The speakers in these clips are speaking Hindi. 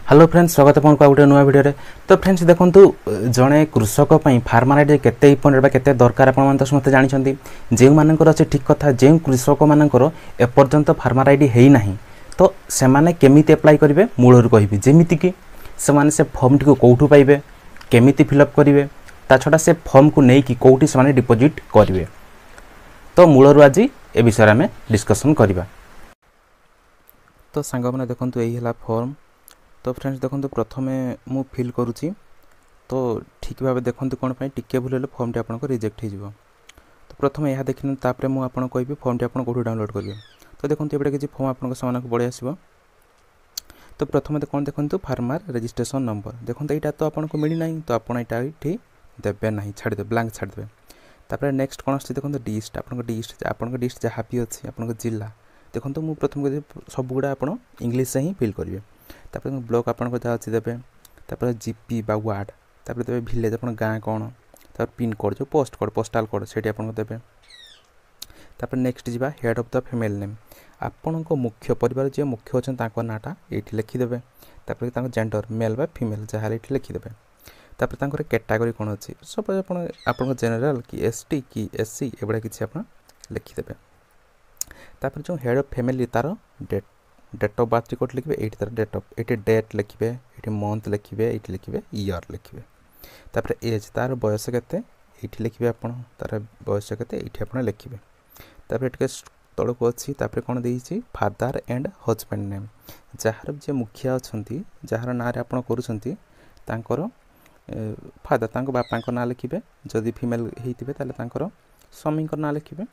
हेलो फ्रेंड्स स्वागत आपन को गोटे नुआ वीडियो रे। तो फ्रेंड्स देखंतु जणे कृषक पई फार्मर आईडी केते इम्पोर्टेंट बा केते दरकार आपन मन तो समस्त जानि छथि। जे मानकर अछि ठीक कथा जे कृषक मानकर ए पर्यंत फार्मर आईडी हेई नाही तो से माने केमिति अप्लाई करिवे मूलर कहिबि जेमिति कि से माने से फॉर्म टी को कोठु पाइबे केमिति फिलअप करिवे ता छडा से फॉर्म को नै कि कोठी से माने डिपॉजिट करिवे। तो मूलर आज ए विषय में डिस्कशन करिबा। तो सांग माने देखंतु एही हला फॉर्म। तो फ्रेंड्स देखो प्रथमे मु फिल करुच्ची तो ठीक भाव देखते कौन टिके भूल हेल्ले फॉर्म टी आपको रिजेक्ट हो। तो प्रथम यह देखने तापर मुझे कहि फॉर्म टी कौट डाउनलोड करेंगे। तो देखो ये किसी फॉर्म आपको सामान पड़े आस। तो प्रथम कौन देखो फार्मर रजिस्ट्रेशन नंबर देखो यहाँ तो आपको मिलना तो आपड़ ये देवे ना छाड़दे ब्लांक छाड़दे। तापर नेक्स्ट कौन आस देखो डिस्ट आपको डिस्ट जहाँ भी अच्छी आप जिला देखो मुझे प्रथम सब गुड़ा आप इंग्लीश से ही फिल करेंगे। तापर ब्लॉक आपको जहाँ अच्छी देवे तापर जीपी बा वार्ड तापर देवे विलेज आप गाँ कौन तापर पिन कोड जो पोस्ट कोड पोस्टाल कोड से आपको देवे। तापर next Java head of the family name आपण मुख्य परिवार जो मुख्य अच्छा नाटा ये लिखिदेवे। तापर जेंडर मेल बा फीमेल जहाँ ये लिखिदेवे। तापर कैटेगरी कौन अच्छी सपोज आप जेनरल कि एसटी कि एससी एगुड़ा किसी आप लिखिदेवे। तापर जो हेड ऑफ फैमिली तार डेट ऑफ बर्थ कोड लिखे ये तार डेट ऑफ ये डेट लिखे ये मंथ लिखे ये लिखे ईयर लिखे। तापर एज तार बयस केते ये लिखे आप तार बयस केते ये आप लिखे। तापर टे तौक अच्छी तापर कौन देती फादर एंड हजबैंड नेम जार जे मुखिया अच्छा जार ना आप कर फादर बापा ना लिखे जदि फीमेल होते स्वामी ना लिखे।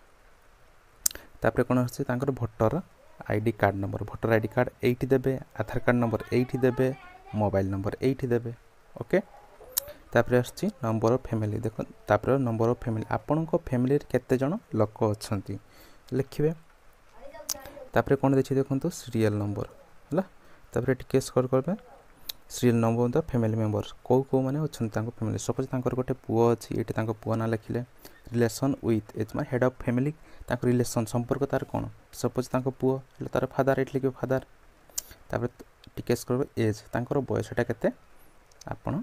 तापर कौन आर voter ID card number voter ID card एटी देबे आधार कार्ड नंबर एटी देबे मोबाइल नंबर एटी देबे ओके। तापर आछि नंबर ऑफ फैमिली देखो तापर नंबर ऑफ फैमिली आपन को फैमिली केते जण लोक अछंती लिखिबे। तापर कोन देखि देखंतु सीरियल नंबर हला तापर टिके स्कोर करबे serial number the family members को माने अछंती तांको फैमिली सपोज तांकर गोटे पुओ अछि एटी तांको पुओ ना लिखिले रिलेशन विथ एज मा हेड ऑफ फैमिली तांको रिलेशन संपर्क तार कोन सपोज तांको पुओ ले तार फादर एट लिखिबे फादर। तापर टिके स्कोर एज तांकर बयसटा केते आपण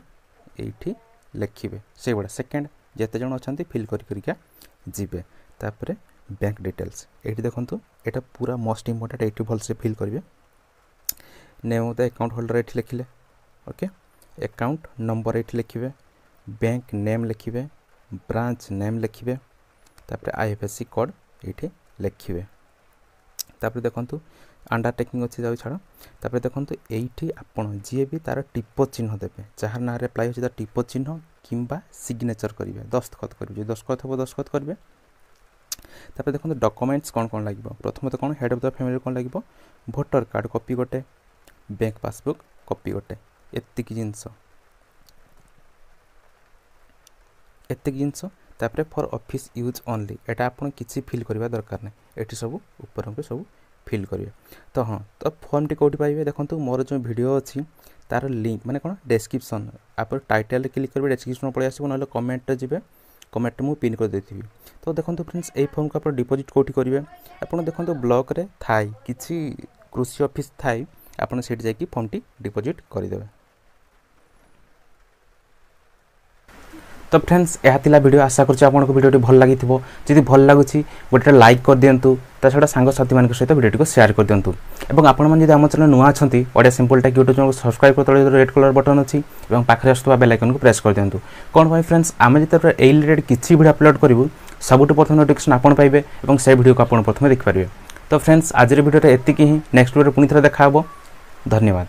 एठी लिखिबे से बडा सेकंड जेते जण अछंती फिल करि करिका जिबे। तापर बैंक डिटेल्स एठी देखंतु एटा पूरा मोस्ट इंपोर्टेंट एठी भल से फिल करिवे। Name of the account holder एठी लिखिले ओके अकाउंट नंबर एठी लिखिबे बैंक नेम लिखिबे ब्रांच नेम लिखिबे तापर आईएफएससी कोड ये लिखिबे। तापर देखंतु अंडरटेकिंग अच्छी जाऊ छाड़। तापर देखंतु एठी आपण जी भी तार टिप चिन्ह देबे जहाँ ना अप्लाई होछि तार टिप चिन्ह किंबा सिग्नेचर करिवे दस्तखत करिवे दस्तखत हो दस्तखत करिवे। तापर देखंतु डॉक्यूमेंट्स कौन कौन लागिबो प्रथम तो कौन हेड ऑफ द फैमिली कौन लागिबो वोटर कार्ड कॉपी गोटे बैंक पासबुक कॉपी गोटे एतिक जिंस तापर फॉर ऑफिस यूज ओनली एटा आपन किसी फिल करबा दरकार नै एठी सब ऊपर पे सब फिल करिवे। तो हाँ तो फॉर्म टी कोठी पाइबे देखंतु मोर जो वीडियो अछि तार लिंक माने कोन डिस्क्रिप्शन आप टाइटल क्लिक करबे डिस्क्रिप्शन पळे आसीबो नले कमेंट जिबे कमेंट मु पिन कर देथिबी। तो देखंतु फ्रेंड्स ए फॉर्म को आप डिपॉजिट कोठी करिवे आपन देखंतु ब्लॉक रे थाई किछि कृषि ऑफिस थाई आपन सेट जाय कि फॉर्म टी डिपॉजिट करि देबे। तो फ्रेंड्स यह वीडियो आशा करछि आपनको वीडियो भल लागि थिबो जदि भल लागुछि गोटे लाइक कर दियंतु ता छडा सांग साथी मान सहित वीडियो को शेयर कर दियंतु एवं आपण मन जदि हम चैनल नुआ अछंती Odia simple tech YouTube channel को सब्सक्राइब कर तळे रेड कलर बटन अछि एवं पाखरे आस्तबा बेल आइकन को प्रेस कर दियंतु कोन भाई फ्रेंड्स आमे जते ए रिलेटेड किछि वीडियो अपलोड करिवु सबुट प्रथम नोटिफिकेशन आपण पाइबे एवं से वीडियो को आपण प्रथम देख पारिबे। तो फ्रेंड्स आज रे वीडियो रे एतिकी ही नेक्स्ट वीडियो पुनी थरा देखा हबो। धन्यवाद।